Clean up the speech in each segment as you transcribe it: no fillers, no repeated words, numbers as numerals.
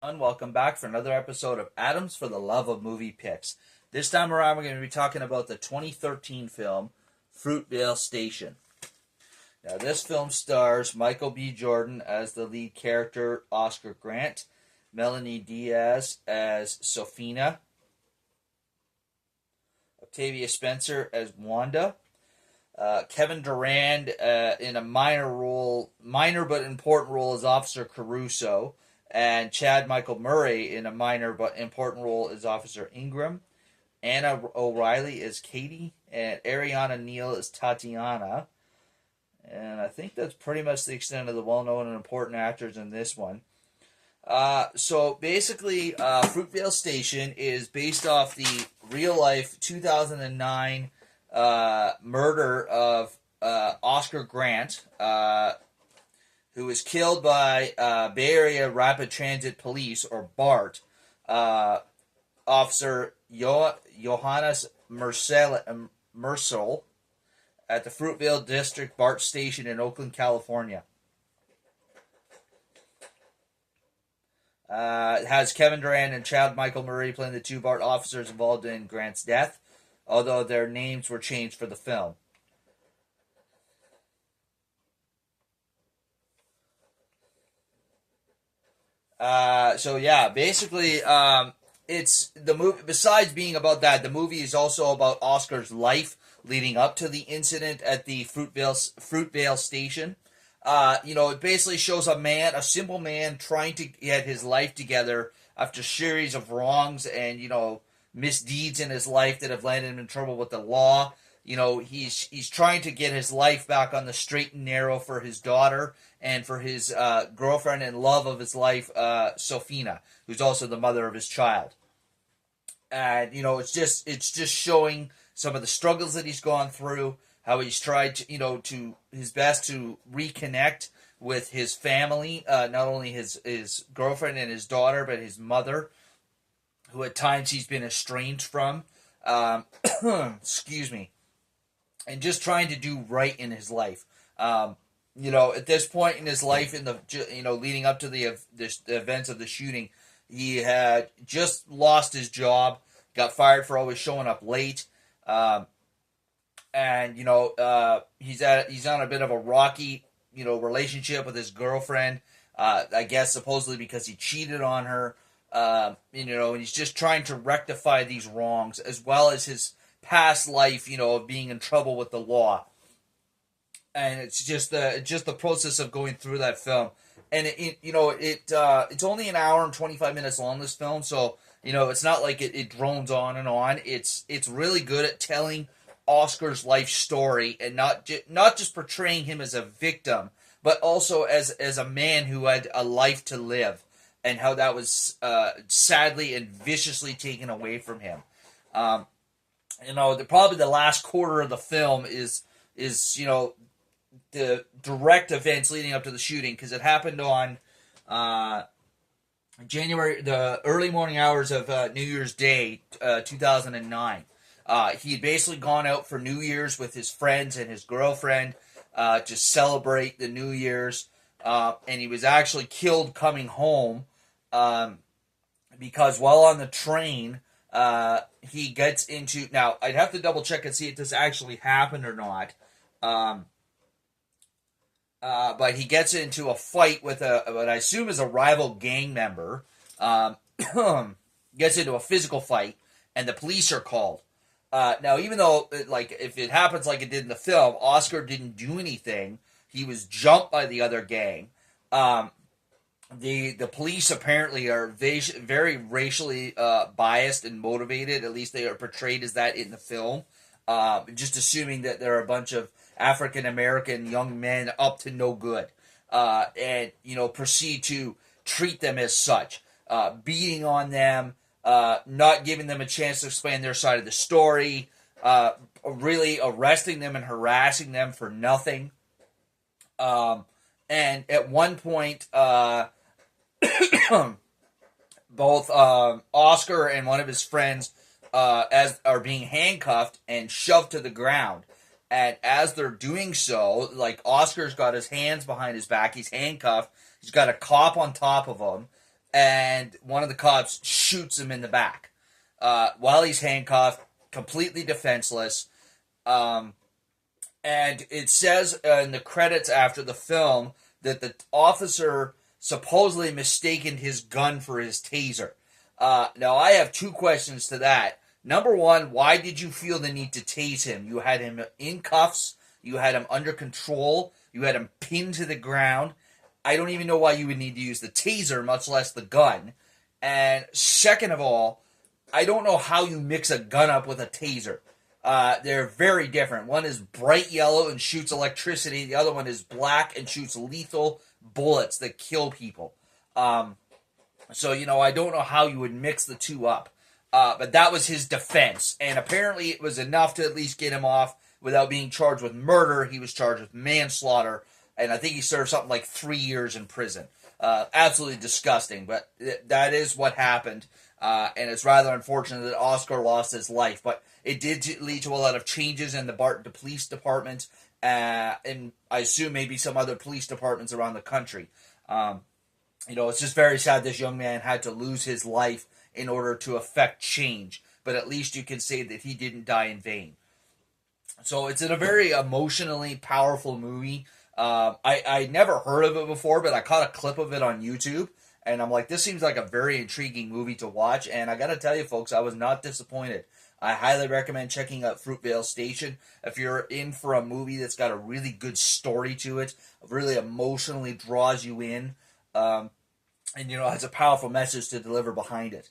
And welcome back for another episode of Adams for the Love of Movie Picks. This time around, we're going to be talking about the 2013 film Fruitvale Station. Now, this film stars Michael B. Jordan as the lead character, Oscar Grant, Melanie Diaz as Sofina, Octavia Spencer as Wanda, Kevin Durand in a minor but important role as Officer Caruso, and Chad Michael Murray in a minor but important role as Officer Ingram. Anna O'Reilly as Katie, and Ariana Neal as Tatiana. And I think that's pretty much the extent of the well-known and important actors in this one. So basically, Fruitvale Station is based off the real-life 2009 murder of Oscar Grant, who was killed by Bay Area Rapid Transit Police, or BART, Officer Johannes Mercel at the Fruitvale District BART station in Oakland, California. It has Kevin Durand and Chad Michael Murray playing the two BART officers involved in Grant's death, although their names were changed for the film. Basically, it's the movie. Besides being about that, the movie is also about Oscar's life leading up to the incident at the Fruitvale Station. It basically shows a simple man, trying to get his life together after a series of wrongs and misdeeds in his life that have landed him in trouble with the law. He's trying to get his life back on the straight and narrow for his daughter and for his girlfriend and love of his life, Sofina, who's also the mother of his child. And it's just showing some of the struggles that he's gone through, how he's tried to his best to reconnect with his family, not only his girlfriend and his daughter, but his mother, who at times he's been estranged from. Excuse me. And just trying to do right in his life. At this point in his life, in the leading up to the events of the shooting, he had just lost his job, got fired for always showing up late, he's on a bit of a rocky relationship with his girlfriend. I guess supposedly because he cheated on her. And he's just trying to rectify these wrongs, as well as his past life, of being in trouble with the law. And it's just the process of going through that film. And it's only an hour and 25 minutes long, this film, so it's not like it drones on and on. It's really good at telling Oscar's life story, and not just portraying him as a victim, but also as a man who had a life to live, and how that was sadly and viciously taken away from him. Probably the last quarter of the film is the direct events leading up to the shooting, because it happened on the early morning hours of New Year's Day, 2009. He had basically gone out for New Year's with his friends and his girlfriend to celebrate the New Year's, and he was actually killed coming home because while on the train, he gets into... Now, I'd have to double check and see if this actually happened or not. But he gets into a fight with what I assume is a rival gang member. Gets into a physical fight, and the police are called. Now, even though, if it happens like it did in the film, Oscar didn't do anything. He was jumped by the other gang. The police apparently are very racially biased and motivated. At least they are portrayed as that in the film. Just assuming that they're a bunch of African-American young men up to no good. And proceed to treat them as such. Beating on them, not giving them a chance to explain their side of the story, really arresting them and harassing them for nothing. And at one point, both Oscar and one of his friends are being handcuffed and shoved to the ground. And as they're doing so, Oscar's got his hands behind his back, he's handcuffed, he's got a cop on top of him, and one of the cops shoots him in the back while he's handcuffed, completely defenseless. And it says in the credits after the film that the officer supposedly mistaken his gun for his taser. Now, I have two questions to that. Number one, why did you feel the need to tase him? You had him in cuffs. You had him under control. You had him pinned to the ground. I don't even know why you would need to use the taser, much less the gun. And second of all, I don't know how you mix a gun up with a taser. They're very different. One is bright yellow and shoots electricity. The other one is black and shoots lethal bullets that kill people. So, I don't know how you would mix the two up. But that was his defense. And apparently it was enough to at least get him off without being charged with murder. He was charged with manslaughter. And I think he served something like 3 years in prison. Absolutely disgusting. But that is what happened. And it's rather unfortunate that Oscar lost his life. But it did lead to a lot of changes in the Barton Police Department. And I assume maybe some other police departments around the country. It's just very sad this young man had to lose his life in order to effect change. But at least you can say that he didn't die in vain. So it's a very emotionally powerful movie. I never heard of it before, but I caught a clip of it on YouTube. And I'm like, this seems like a very intriguing movie to watch. And I got to tell you, folks, I was not disappointed. I highly recommend checking out Fruitvale Station. If you're in for a movie that's got a really good story to it, really emotionally draws you in, and, has a powerful message to deliver behind it.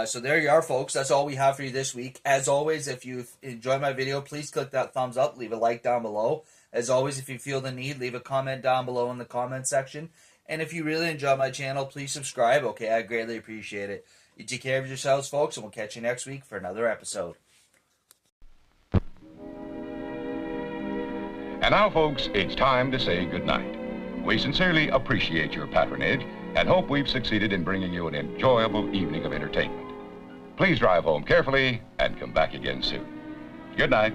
So there you are, folks. That's all we have for you this week. As always, if you enjoyed my video, please click that thumbs up, leave a like down below. As always, if you feel the need, leave a comment down below in the comment section. And if you really enjoy my channel, please subscribe, okay? I greatly appreciate it. You take care of yourselves, folks, and we'll catch you next week for another episode. And now, folks, it's time to say goodnight. We sincerely appreciate your patronage and hope we've succeeded in bringing you an enjoyable evening of entertainment. Please drive home carefully and come back again soon. Good night.